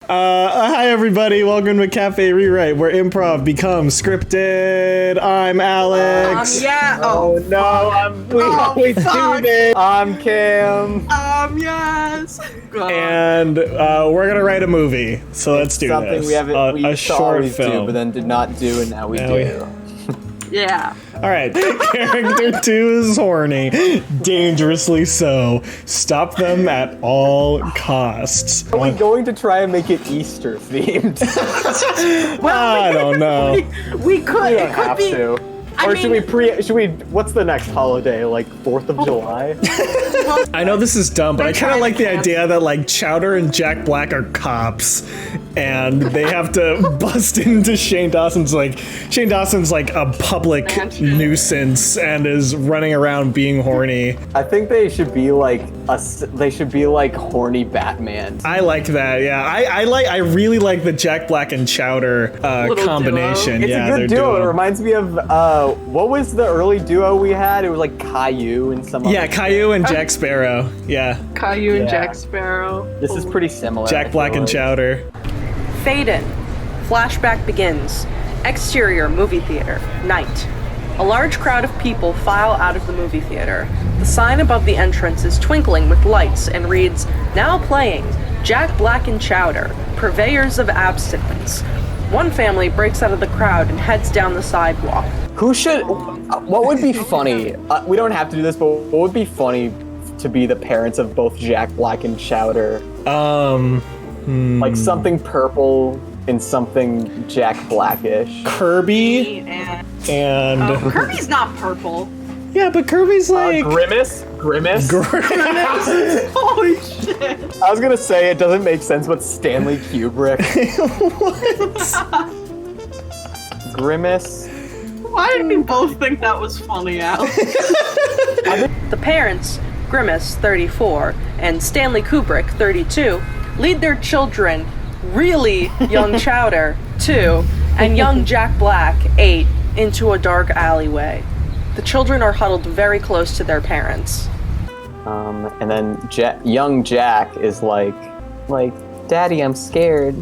Hi everybody, welcome to Cafe Rewrite, where improv becomes scripted. I'm Alex. Oh no, we do this. I'm Cam. Yes. And we're gonna write a movie, so let's do Something this. we haven't we a short film. do, but then did not do, and now we do. Yeah. All right, character 2 is horny, dangerously so. Stop them at all costs. Are we going to try and make it Easter themed? I don't know. We could. We don't It could have be. to. Or should we, what's the next holiday, like 4th of July? I know this is dumb, but I kind of like the idea that like Chowder and Jack Black are cops, and they have to bust into Shane Dawson's like a public nuisance and is running around being horny. I think they should be like horny Batman. I like that. Yeah, I really like the Jack Black and Chowder combination. It's a good duo. It reminds me of what was the early duo we had? It was like Caillou and some. Yeah, Caillou and Jack Sparrow. Yeah. Caillou and Jack Sparrow. This is pretty similar. Jack Black and Chowder. Fade in. Flashback begins. Exterior movie theater. Night. A large crowd of people file out of the movie theater. The sign above the entrance is twinkling with lights and reads, "Now playing, Jack Black and Chowder, Purveyors of Abstinence." One family breaks out of the crowd and heads down the sidewalk. What would be funny? We don't have to do this, but what would be funny to be the parents of both Jack Black and Chowder? Like something purple and something Jack Blackish. Kirby and Kirby's not purple. yeah, but Kirby's like Grimace. Holy shit. I was gonna say it doesn't make sense, but Stanley Kubrick. Grimace. Why did we both think that was funny, Al? The parents, Grimace, 34, and Stanley Kubrick, 32, lead their children, really young Chowder, 2, and young Jack Black, 8, into a dark alleyway. The children are huddled very close to their parents. And then young Jack is like, Daddy, I'm scared.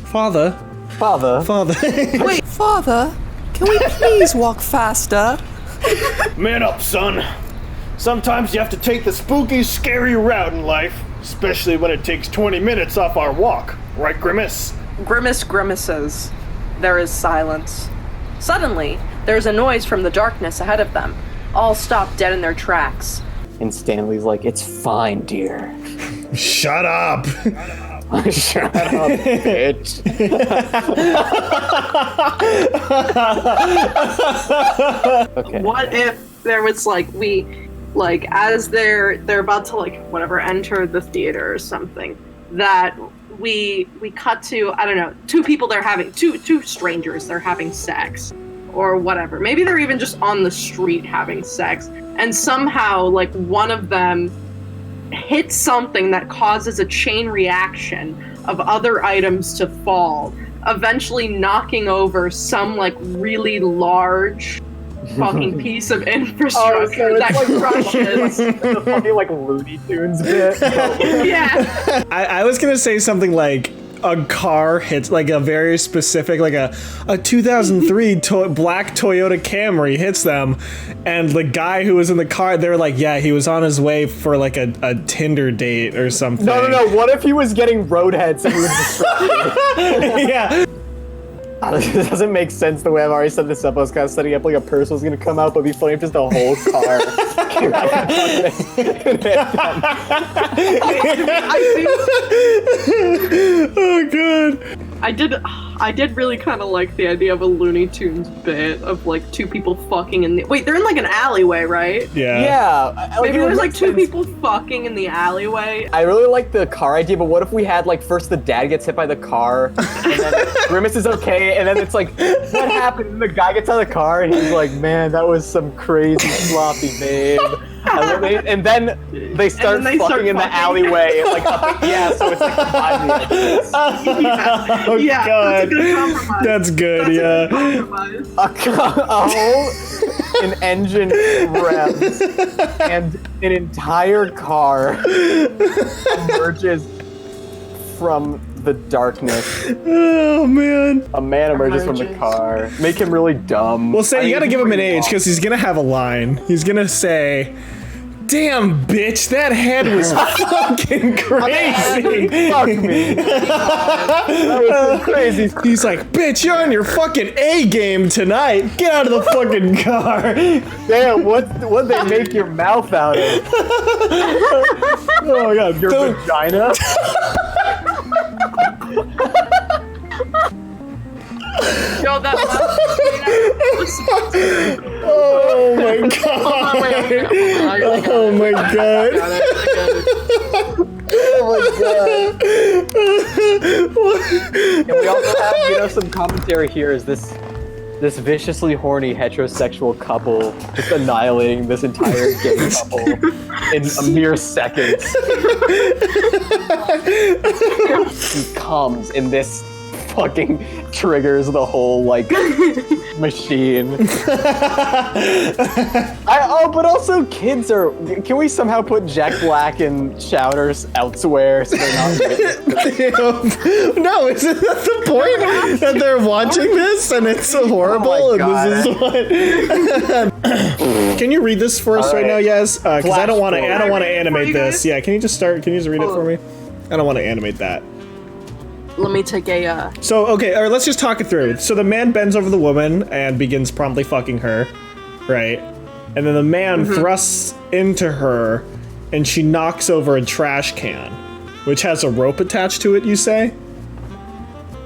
Father. Wait, Father, can we please walk faster? Man up, son. Sometimes you have to take the spooky, scary route in life, especially when it takes 20 minutes off our walk. Right, Grimace? Grimace grimaces. There is silence. Suddenly, there's a noise from the darkness ahead of them. All stop dead in their tracks. And Stanley's like, it's fine, dear. Shut up. Shut up, bitch. Okay. What if there was as they're about to enter the theater or something, that we cut to, I don't know, two people two strangers, they're having sex or whatever. Maybe they're even just on the street having sex, and somehow one of them hits something that causes a chain reaction of other items to fall, eventually knocking over some really large fucking piece of infrastructure that crushes. The fucking Looney Tunes bit. Yeah. I was gonna say something like a car hits a very specific a 2003 black Toyota Camry hits them, and the guy who was in the car, they're like, yeah, he was on his way for a Tinder date or something. No. What if he was getting roadheads and he was distracted? Yeah. This doesn't make sense the way I've already set this up. I was kind of setting up a person was going to come out, but it'd be funny if just the whole car came out. Oh, God. I did really kind of like the idea of a Looney Tunes bit of two people fucking in the... Wait, they're in an alleyway, right? Yeah. Yeah. Maybe there's two people fucking in the alleyway. I really like the car idea, but what if we had first the dad gets hit by the car, and then Grimace is okay, and then it's what happened? And the guy gets out of the car, and he's like, man, that was some crazy sloppy babe. And then they start fucking in the alleyway, so it's Oh, yeah, God. that's a good compromise. That's good, yeah. A whole an engine revs and an entire car emerges from the darkness. Oh man. A man emerges from the car. Make him really dumb. Well, say you gotta give him an age because he's gonna have a line. He's gonna say, "Damn, bitch, that head was fucking crazy." Fuck me. That was crazy. He's like, "Bitch, you're on your fucking A game tonight. Get out of the fucking car." Damn, what they make your mouth out of? Oh my god, Your vagina? Yo, that oh my god. Oh my god. And we also have, some commentary here is this viciously horny heterosexual couple just annihilating this entire gay couple in a mere seconds. He comes and this fucking triggers the whole machine. But also kids are. Can we somehow put Jack Black and Chowders elsewhere so they're not? No, isn't that the point that they're watching this and it's so horrible? Oh my and this is what. Can you read this for us right now, Yes? Because I don't want to animate this. Yeah, can you just start? Can you just read it for me? I don't want to animate that. Let me take a. So, okay, all right, let's just talk it through. So the man bends over the woman and begins promptly fucking her, right? And then the man thrusts into her and she knocks over a trash can, which has a rope attached to it, you say?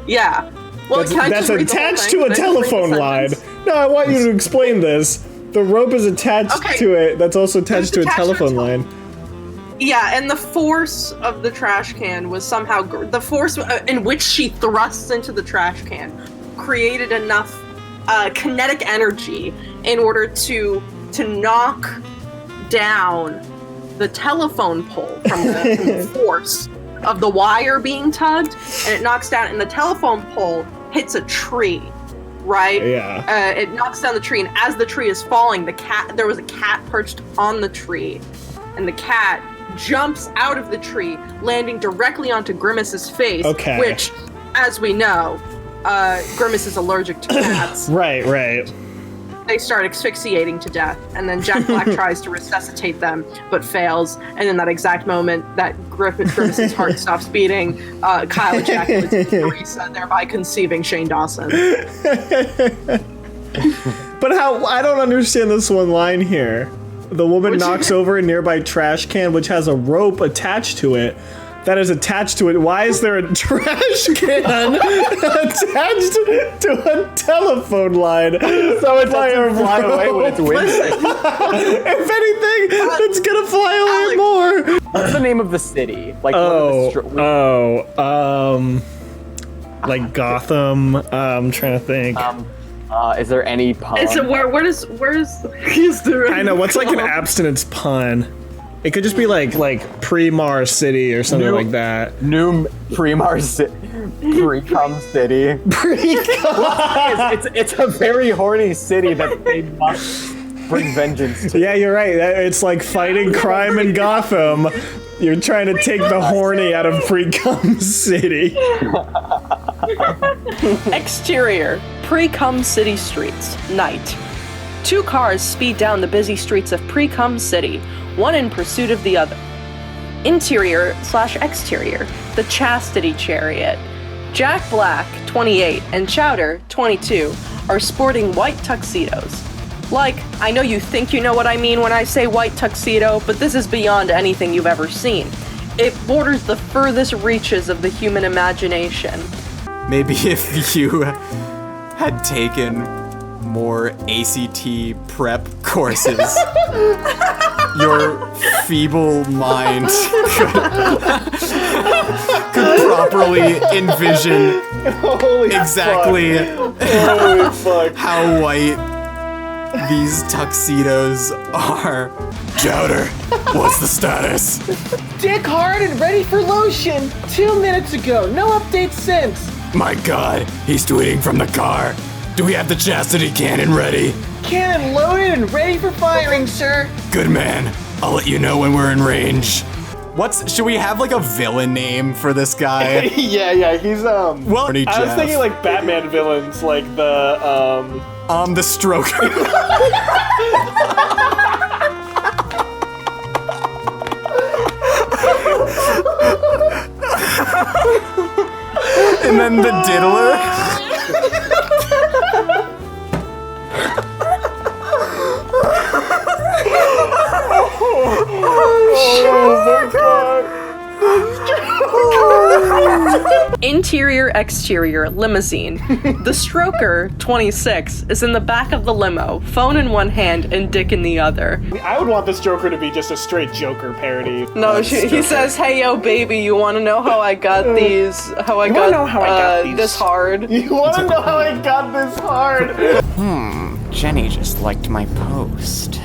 Yeah. Well, That's attached to a telephone line. No, I want you to explain this. The rope is attached to it. That's also attached to a telephone line. Yeah, and the force of the trash can was somehow the force in which she thrusts into the trash can created enough kinetic energy in order to knock down the telephone pole from the force of the wire being tugged, and it knocks down, and the telephone pole hits a tree. Right? Yeah. It knocks down the tree, and as the tree is falling, there was a cat perched on the tree, and the cat jumps out of the tree, landing directly onto Grimace's face, which, as we know, Grimace is allergic to cats. Right. They start asphyxiating to death, and then Jack Black tries to resuscitate them, but fails, and in that exact moment that Grimace's heart stops beating, Kyle ejaculates Teresa, thereby conceiving Shane Dawson. But how? I don't understand this one line here. The woman knocks over a nearby trash can, which has a rope attached to it. That is attached to it. Why is there a trash can attached to a telephone line? So it doesn't fly away when it's windy. If anything, it's gonna fly away more. What's the name of the city? Like like Gotham. I'm trying to think. Is there any pun? Is it where's is there any I know, what's like an abstinence pun? It could just be like Pre-Mars City or something like that. New Pre-Mars City. Precum City. It's a very horny city that they must bring vengeance to. Yeah, you're right. It's like fighting crime in Gotham. You're trying to take the horny out of Precum City. Exterior, Precum City streets, night. Two cars speed down the busy streets of Precum City, one in pursuit of the other. Interior/exterior, the Chastity Chariot. Jack Black, 28, and Chowder, 22, are sporting white tuxedos. Like, I know you think you know what I mean when I say white tuxedo, but this is beyond anything you've ever seen. It borders the furthest reaches of the human imagination. Maybe if you had taken more ACT prep courses, your feeble mind could properly envision exactly how white these tuxedos are. Chowder, what's the status? Dick hard and ready for lotion. 2 minutes ago. No updates since. My God, he's tweeting from the car. Do we have the chastity cannon ready? Cannon loaded and ready for firing, sir. Good man. I'll let you know when we're in range. Should we have like a villain name for this guy? yeah, he's Well, I was thinking like Batman villains, like the Stroker. And then the Diddler. Interior, exterior, limousine. The Stroker, 26, is in the back of the limo, phone in one hand and dick in the other. I would want this Joker to be just a straight Joker parody. No, he says, "Hey yo, baby, you want to know how I got these? How I got this hard? You want to know how I got this hard? Jenny just liked my post.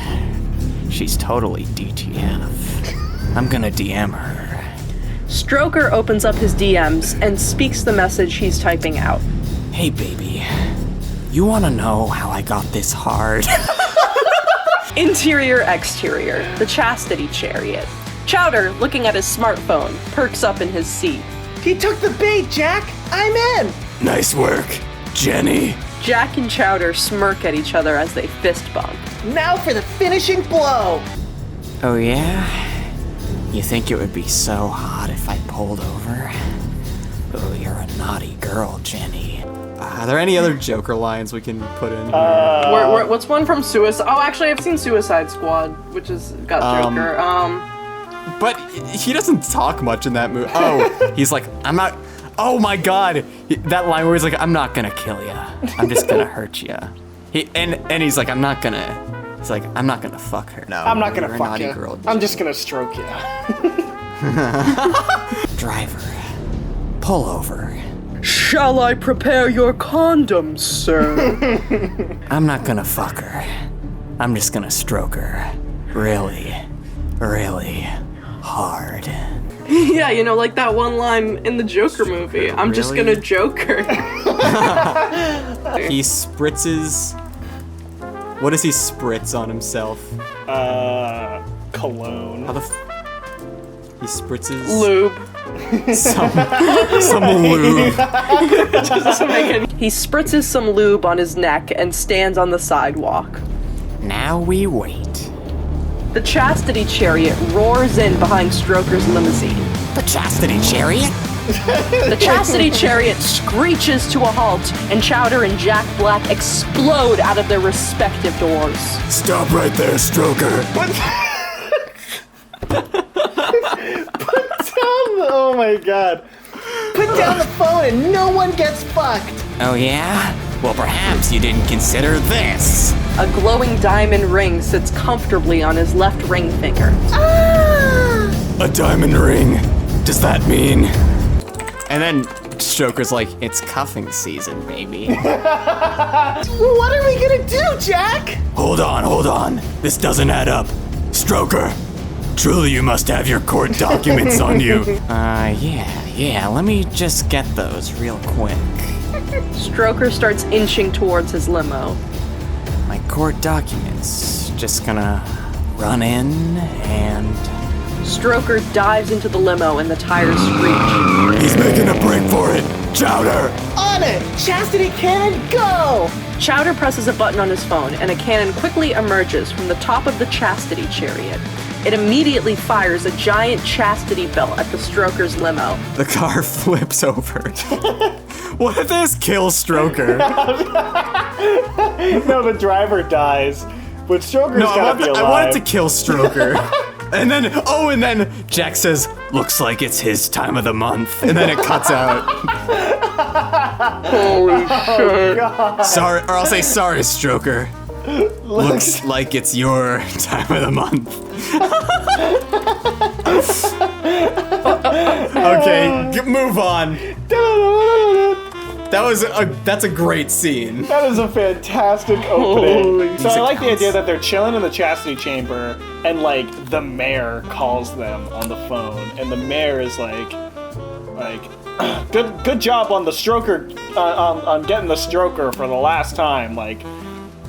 She's totally DTF. I'm gonna DM her. Stroker opens up his DMs and speaks the message he's typing out. Hey baby, you wanna know how I got this hard? Interior, exterior, the chastity chariot. Chowder, looking at his smartphone, perks up in his seat. He took the bait, Jack. I'm in. Nice work, Jenny. Jack and Chowder smirk at each other as they fist bump. Now for the finishing blow. Oh yeah? You think it would be so hot if I pulled over? Oh, you're a naughty girl, Jenny. Are there any other Joker lines we can put in here? What's one from Suicide? Oh, actually, I've seen Suicide Squad, which has got Joker. But he doesn't talk much in that movie. Oh, he's like, I'm not. Oh my God, that line where he's like, I'm not gonna kill you. I'm just gonna hurt you. And he's like, I'm not gonna. He's like, I'm not gonna fuck her. No, I'm not gonna you're fuck a naughty you. girl. I'm just gonna stroke you. Driver, pull over. Shall I prepare your condoms, sir? I'm not gonna fuck her. I'm just gonna stroke her. Really, really hard. Yeah, you know, like that one line in the Joker movie. I'm just gonna joke her. He spritzes. What does he spritz on himself? Cologne. How the he spritzes Lube. some lube. He spritzes some lube on his neck and stands on the sidewalk. Now we wait. The chastity chariot roars in behind Stroker's limousine. The chastity chariot? The chastity chariot screeches to a halt, and Chowder and Jack Black explode out of their respective doors. Stop right there, Stroker. Oh my God. Put down the phone and no one gets fucked. Oh yeah? Well, perhaps you didn't consider this. A glowing diamond ring sits comfortably on his left ring finger. A diamond ring. Does that mean? And then Stroker's like, it's cuffing season, baby. What are we gonna do, Jack? Hold on. This doesn't add up. Stroker, truly you must have your court documents on you. Yeah, let me just get those real quick. Stroker starts inching towards his limo. My court documents. Just gonna run in and... Stroker dives into the limo and the tires screech. He's making a break for it. Chowder! On it! Chastity cannon, go! Chowder presses a button on his phone and a cannon quickly emerges from the top of the chastity chariot. It immediately fires a giant chastity belt at the Stroker's limo. The car flips over. What if this kills Stroker? No, the driver dies. But Stroker's gotta be alive. I want it to kill Stroker. And then Jack says, looks like it's his time of the month. And then it cuts out. Holy shit. God. Sorry, or I'll say sorry, Stroker. Looks like it's your time of the month. Okay, move on. That's a great scene. That is a fantastic opening. So I like the idea that they're chilling in the chastity chamber and like the mayor calls them on the phone and the mayor is like good job on the stroker on getting the stroker for the last time. Like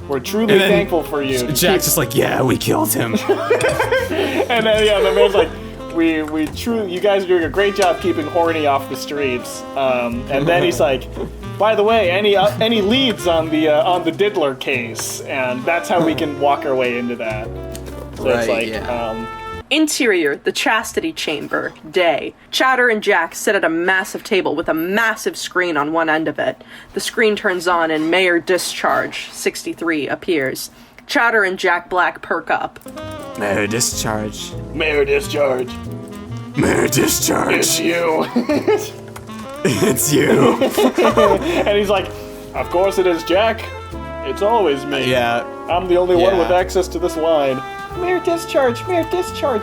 we're truly thankful for you. Jack's just like, yeah, we killed him. And then the mayor's like, you guys are doing a great job keeping horny off the streets. And then he's like, by the way, any leads on the Diddler case? And that's how we can walk our way into that. So Right, it's like, yeah. Interior, the chastity chamber, day. Chowder and Jack sit at a massive table with a massive screen on one end of it. The screen turns on and Mayor Discharge, 63, appears. Chowder and Jack Black perk up. Mayor Discharge. Mayor Discharge. Mayor Discharge. It's you. It's you. and he's like, of course it is, Jack. It's always me. Yeah. I'm the only one Yeah. with access to this line. Mayor Discharge,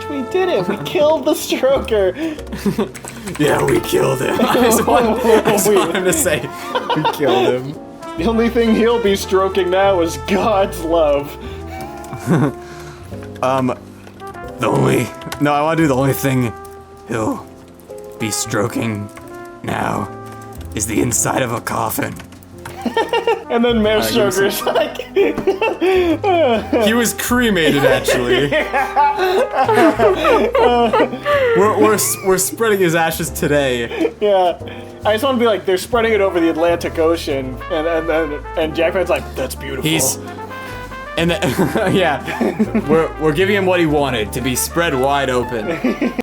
we did it. We killed the stroker. Yeah, we killed him. I just want him to say, we killed him. The only thing he'll be stroking now is God's love. I want to do the only thing he'll be stroking now is the inside of a coffin. And then Mayor Stroker's like... He was cremated, actually. we're spreading his ashes today. Yeah. I just want to be like, they're spreading it over the Atlantic Ocean, and Jack Man's like, that's beautiful. We're giving him what he wanted, to be spread wide open.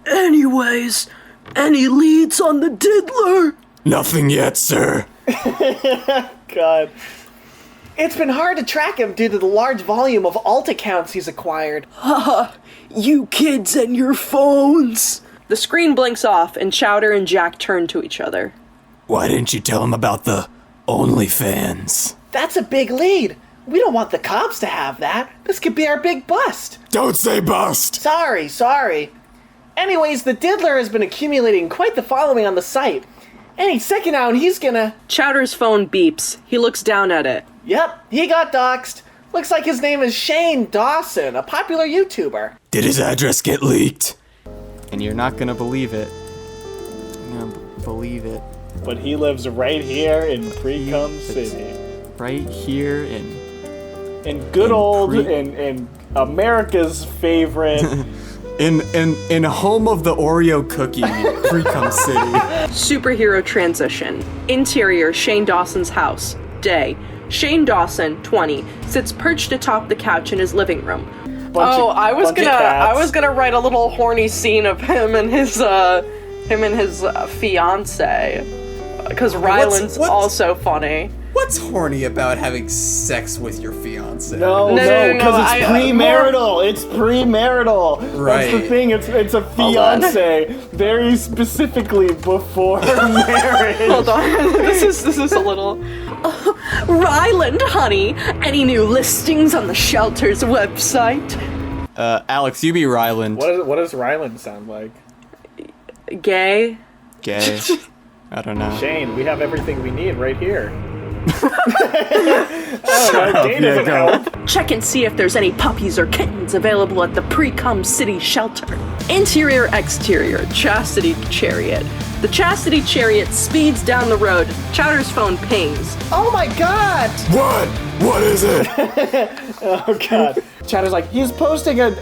Anyways, any leads on the Diddler? Nothing yet, sir. God. It's been hard to track him due to the large volume of alt accounts he's acquired. You kids and your phones. The screen blinks off and Chowder and Jack turn to each other. Why didn't you tell him about the OnlyFans? That's a big lead. We don't want the cops to have that. This could be our big bust. Don't say bust! Sorry. Anyways, the Diddler has been accumulating quite the following on the site. Any second now and he's gonna... Chowder's phone beeps. He looks down at it. Yep, he got doxxed. Looks like his name is Shane Dawson, a popular YouTuber. Did his address get leaked? And you're not gonna believe it. You're gonna believe it. But he lives right here in Precum City. Right here in America's favorite... In home of the Oreo cookie, Precum City. Superhero transition. Interior, Shane Dawson's house. Day. Shane Dawson, 20, sits perched atop the couch in his living room. I was gonna write a little horny scene of him and his fiance, because Ryland's also funny. What's horny about having sex with your fiance? No, because it's premarital. It's premarital. Right. That's the thing. It's a fiance. Very specifically before marriage. Hold on. This is a little. Ryland, honey. Any new listings on the shelter's website? Alex, you be Ryland. What does Ryland sound like? Gay. Gay. I don't know. Shane, we have everything we need right here. Doesn't help. Check and see if there's any puppies or kittens available at the Precum City shelter. Interior, exterior, Chastity Chariot. The Chastity Chariot speeds down the road. Chowder's phone pings. Oh my god! What? What is it? Oh god. Chowder's like, he's posting a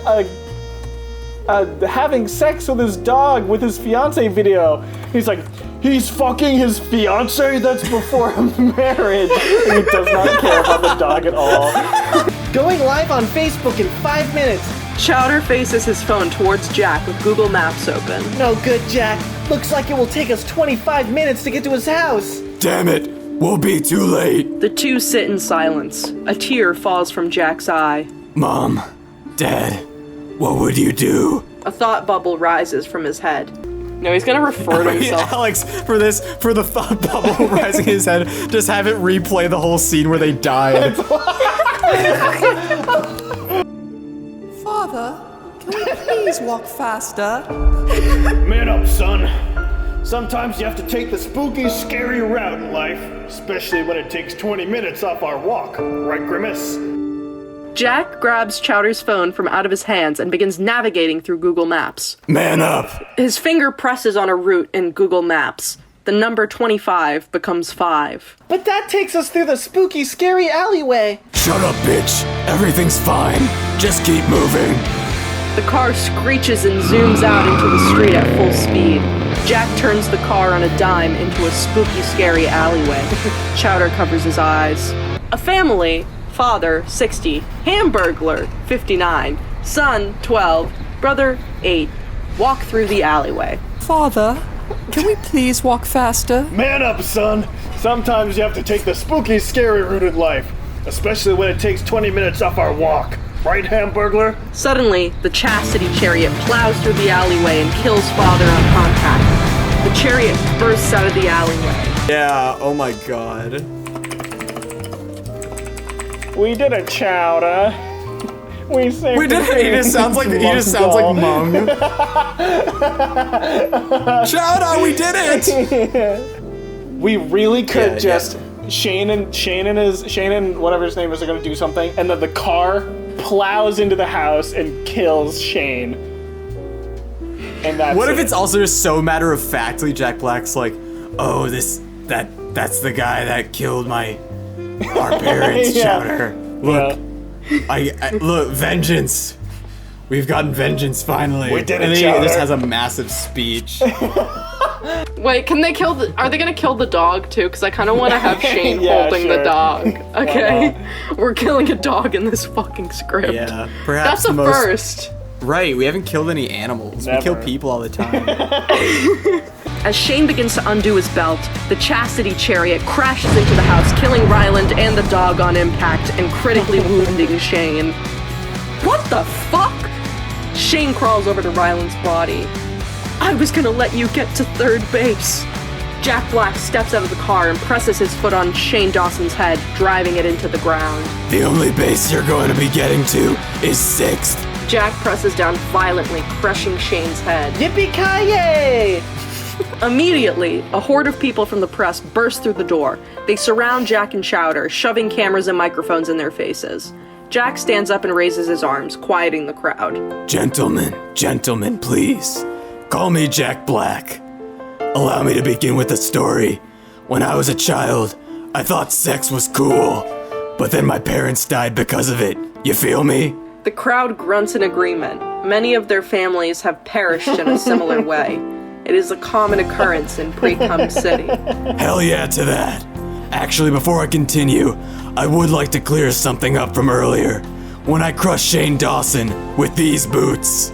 having sex with his dog with his fiance video. He's like, he's fucking his fiance? That's before marriage. He does not care about the dog at all. Going live on Facebook in 5 minutes. Chowder faces his phone towards Jack with Google Maps open. No good, Jack. Looks like it will take us 25 minutes to get to his house. Damn it. We'll be too late. The two sit in silence. A tear falls from Jack's eye. Mom, Dad, what would you do? A thought bubble rises from his head. No, he's gonna refer to himself. Alex, for the thought bubble rising his head, just have it replay the whole scene where they died. Father, can we please walk faster? Man up, son. Sometimes you have to take the spooky, scary route in life, especially when it takes 20 minutes off our walk. Right, Grimace? Jack grabs Chowder's phone from out of his hands and begins navigating through Google Maps. Man up! His finger presses on a route in Google Maps. The number 25 becomes 5. But that takes us through the spooky, scary alleyway. Shut up, bitch. Everything's fine. Just keep moving. The car screeches and zooms out into the street at full speed. Jack turns the car on a dime into a spooky, scary alleyway. Chowder covers his eyes. A family, father, 60, Hamburglar, 59, son, 12, brother, 8, walk through the alleyway. Father, can we please walk faster? Man up, son. Sometimes you have to take the spooky, scary route in life, especially when it takes 20 minutes off our walk. Right, Hamburglar? Suddenly, the chastity chariot plows through the alleyway and kills father on contact. The chariot bursts out of the alleyway. Yeah, oh my god. We did it, Chowder. We saved We did it. He just sounds like Mung. Chowder, we did it. We really could Yeah, just Shane and whatever his name is are gonna do something, and then the car plows into the house and kills Shane. And that's What if it. it's also just so matter of factly Jack Black's like, oh, that's the guy that killed our parents, Yeah. Chowder. Look, look, vengeance. We've gotten vengeance finally. We did it, And then he Chowder. just has a massive speech. Wait, can they kill are they gonna kill the dog too? Because I kind of want to have Shane Yeah, holding sure. the dog. Okay? We're killing a dog in this fucking script. Yeah, perhaps That's a the most first. Right. We haven't killed any animals. Never. We kill people all the time. As Shane begins to undo his belt, the chastity chariot crashes into the house, killing Ryland and the dog on impact and critically wounding Shane. What the fuck? Shane crawls over to Ryland's body. I was gonna let you get to third base. Jack Black steps out of the car and presses his foot on Shane Dawson's head, driving it into the ground. The only base you're going to be getting to is 6th. Jack presses down violently, crushing Shane's head. Yippee-ki-yay! Immediately, a horde of people from the press burst through the door. They surround Jack and Chowder, shoving cameras and microphones in their faces. Jack stands up and raises his arms, quieting the crowd. Gentlemen, please. Call me Jack Black. Allow me to begin with a story. When I was a child, I thought sex was cool, but then my parents died because of it. You feel me? The crowd grunts in agreement. Many of their families have perished in a similar way. It is a common occurrence in Precum City. Hell yeah to that. Actually, before I continue, I would like to clear something up from earlier. When I crushed Shane Dawson with these boots.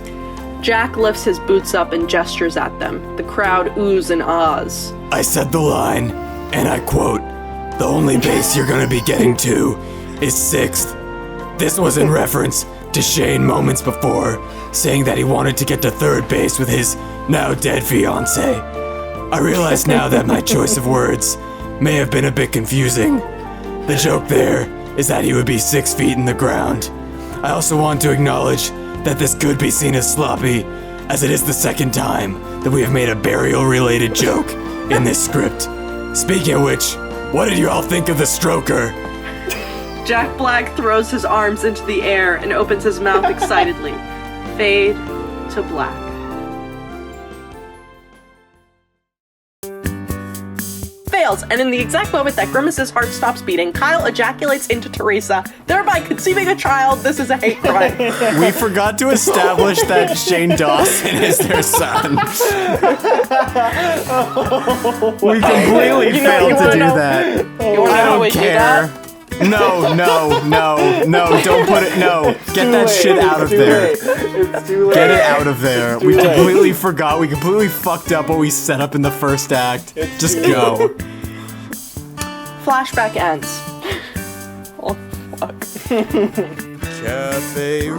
Jack lifts his boots up and gestures at them. The crowd oohs and ahs. I said the line, and I quote, "The only base you're gonna be getting to is 6th. This was in reference to Shane moments before, saying that he wanted to get to third base with his now dead fiancé. I realize now that my choice of words may have been a bit confusing. The joke there is that he would be 6 feet in the ground. I also want to acknowledge that this could be seen as sloppy, as it is the second time that we have made a burial-related joke in this script. Speaking of which, what did you all think of the stroker?" Jack Black throws his arms into the air and opens his mouth excitedly. Fade to black. Fails, and in the exact moment that Grimace's heart stops beating, Kyle ejaculates into Teresa, thereby conceiving a child. This is a hate crime. We forgot to establish that Shane Dawson is their son. We completely failed to do that. You wanna I know how we don't do care. that? No, don't put it, no. Get that shit out of there. It's too late. Get it out of there. We completely forgot. We completely fucked up what we set up in the first act. Just go. Flashback ends. Oh, fuck. Cafe